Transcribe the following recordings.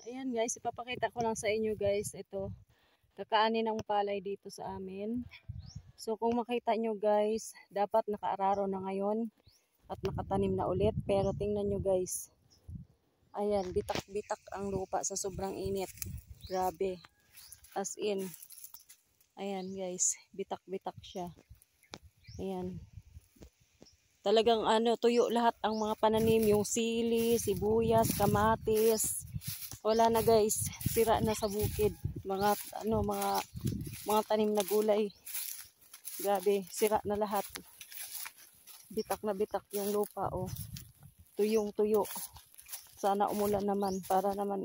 Ayan guys, ipapakita ko lang sa inyo guys. Ito, kakaanin ng palay dito sa amin. So kung makita nyo guys, dapat nakaararo na ngayon at nakatanim na ulit. Pero tingnan nyo guys, ayan, bitak-bitak ang lupa sa sobrang init. Grabe. As in, ayan guys, bitak-bitak siya. Ayan. Talagang tuyo lahat ang mga pananim, yung sili, sibuyas, kamatis. Wala na guys, sira na sa bukid. Mga tanim na gulay. Grabe, sira na lahat. Bitak na bitak yung lupa, oh. Tuyong-tuyo. Sana umulan naman para naman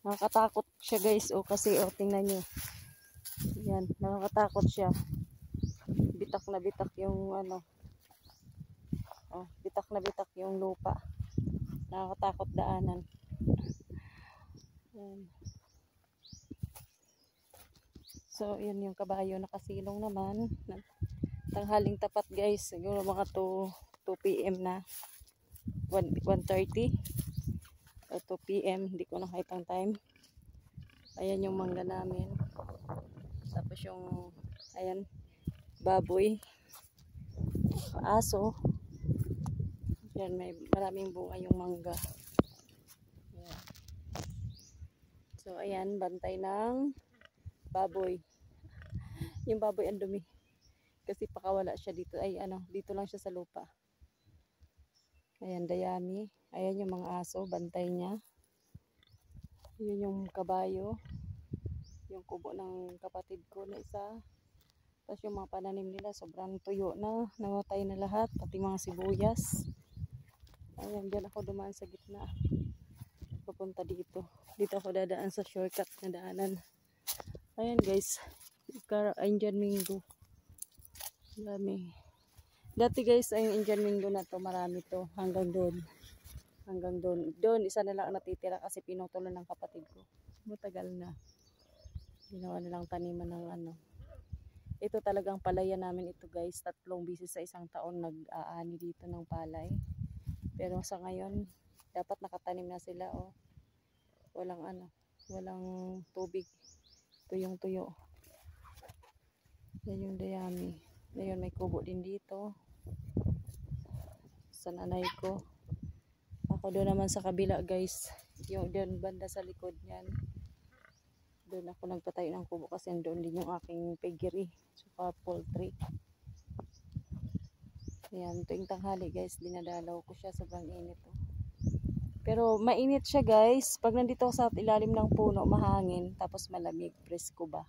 nakakatakot siya guys, oh, kasi tingnan niyo. Yan, nakakatakot siya. Bitak na bitak yung bitak na bitak yung lupa. Nakakatakot daanan. Yan. So, yun yung kabayo nakasilong naman. Tanghaling tapat guys. Siguro mga 2 PM na. 1:30 o 2 PM. Hindi ko nakita ang time. Ayan yung mangga namin. Tapos yung, ayan, baboy. Aso. Yan, may maraming bunga yung mangga. Ayan. So, ayan, bantay ng baboy. Yung baboy ang dumi. Kasi pakawala siya dito. Ay, dito lang siya sa lupa. Ayan, dayami. Ayan yung mga aso, bantay niya. Yun yung kabayo. Yung kubo ng kapatid ko na isa. Tapos yung mga pananim nila, sobrang tuyo na. Namatay na lahat, pati mga sibuyas. Ayan, dyan ako dumaan sa gitna. Papunta dito. Dito ako dadaan sa shortcut na daanan. Ayan guys, Indian Mingo. Dami. Dati guys, ay Indian Mingo na to, marami to. Hanggang doon. Hanggang doon. Doon, isa na lang natitira kasi pinutulan ng kapatid ko. Matagal na. Ginawa na lang taniman ng Ito talagang palaya namin ito guys. 3 beses sa isang taon nag-aani dito ng palay. Pero sa ngayon, dapat nakatanim na sila, oh. Walang tubig. Tuyong-tuyo. Yan yung dayami. Ngayon may kubo din dito. Sa nanay ko. Ako doon naman sa kabila guys. Yung doon banda sa likod niyan. Doon ako nagpatayo ng kubo kasi doon din yung aking piggery. Saka poultry. Ayan, tuwing tanghali guys, dinadalaw ko siya, sobrang init, oh. Pero mainit siya guys, pag nandito sa ilalim ng puno, mahangin, tapos malamig, presko ba.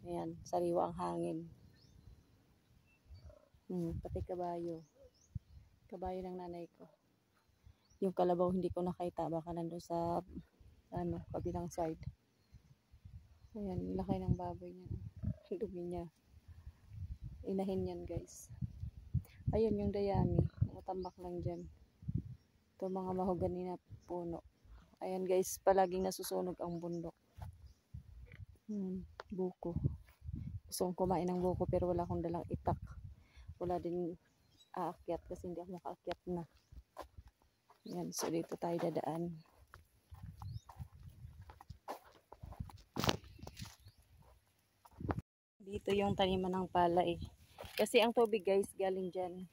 Ayan, sariwa ang hangin. Pati kabayo. Kabayo ng nanay ko. Yung kalabaw hindi ko nakita, baka nandun sa kabilang side. Ayan, laki ng baboy niya. Dumi niya. Inahin yan guys. Ayun yung dayami, nakatambak lang dyan. Ito mga mahogani na puno. Ayan guys, palaging nasusunog ang bundok. Buko. Gusto kong kumain ng buko pero wala akong dalang itak. Wala din aakyat kasi hindi ako makaakyat na. Ayan, so dito tayo dadaan. Dito yung taniman ng palay. Kasi ang tubig guys, galing dyan.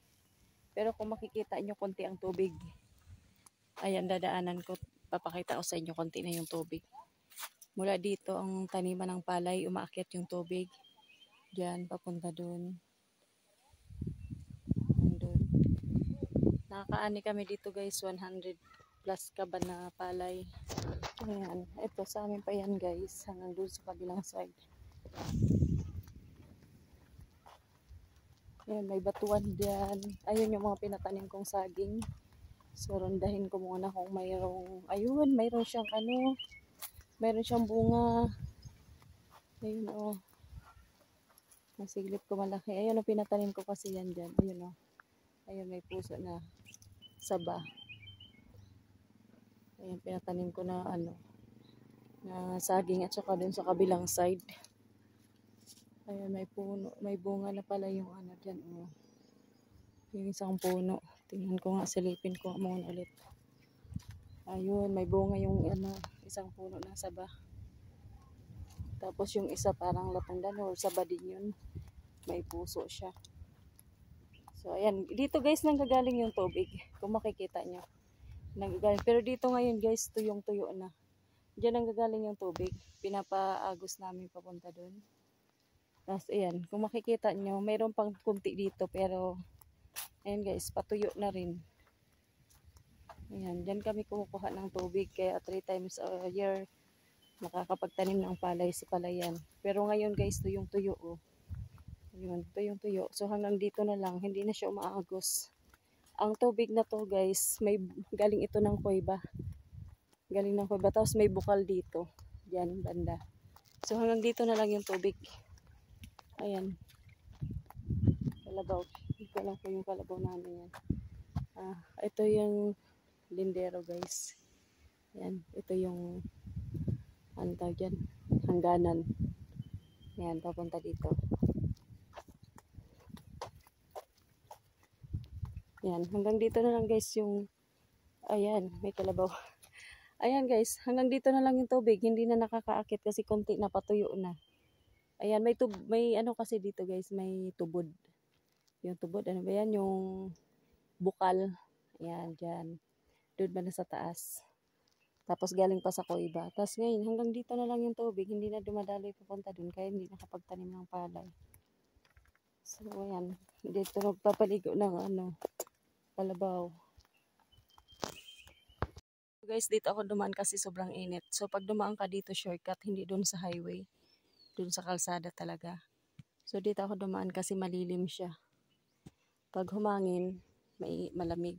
Pero kung makikita nyo konti ang tubig. Ayan, dadaanan ko. Papakita ko sa inyo konti na yung tubig. Mula dito ang taniman ng palay, umaakyat yung tubig. Diyan, papunta doon. Nakakaani kami dito guys, 100 plus kaban na palay. Ayan, ito sa amin pa yan guys, hanggang doon sa kabilang side. Ayan, may batuan dyan. Ayun yung mga pinatanim kong saging. So, rondahin ko muna kung mayroong, ayun, mayroon siyang mayroon siyang bunga. Ayun, oh. Nasiglip ko malaki. Ayun, ang pinatanim ko kasi yan dyan. Ayun, oh. Ayun, may puso na saba. Ayun, pinatanim ko na na saging at saka dun sa kabilang side. Ayun, may puno, may bunga na pala yung dyan, oh. Yung isang puno. Tingnan ko nga, silipin ko muna ulit. Ayun, may bunga yung isang puno ng saba. Tapos yung isa parang latundan or saba din yun. May puso siya. So ayan, dito guys nanggagaling yung tubig. Kung makikita nyo. Nanggagaling. Pero dito ngayon guys, tuyong-tuyo na. Diyan nanggagaling yung tubig. Pinapaagos namin papunta doon. Tapos ayan, kung makikita nyo, mayroon pang kunti dito pero ayan guys, patuyo na rin. Ayan, dyan kami kumukuha ng tubig kaya 3 times a year nakakapagtanim ng palay sa palayan. Pero ngayon guys, tuyong-tuyo oh. Ayun, tuyong-tuyo. So hanggang dito na lang, hindi na siya umaagos. Ang tubig na to guys, may galing ito ng kuweba. Galing ng kuweba, tapos may bukal dito. Diyan, banda. So hanggang dito na lang yung tubig. Ayan. Kalabaw. Hindi ko alam po yung kalabaw namin yan. Ito yung lindero guys. Ayan. Ito yung ano tawag dyan? Hangganan. Ayan. Papunta dito. Ayan. Hanggang dito na lang guys yung ayan. May kalabaw. Ayan guys. Hanggang dito na lang yung tubig. Hindi na nakakaakit kasi konti na patuyo na. Ayan. May ano kasi dito guys. May tubod. Yung tubod, ano ba yan? Yung bukal. Ayan, dyan. Doon ba na sa taas. Tapos galing pa sa kuweba. Tapos ngayon, hanggang dito na lang yung tubig. Hindi na dumadaloy papunta doon. Kaya hindi nakapagtanim ng palay. So, ayan. Dito nagpapaligo ng kalabaw. Guys, dito ako dumaan kasi sobrang init. So, pag dumaan ka dito, shortcut. Hindi doon sa highway. Doon sa kalsada talaga. So, dito ako dumaan kasi malilim siya. Pag humangin, may malamig.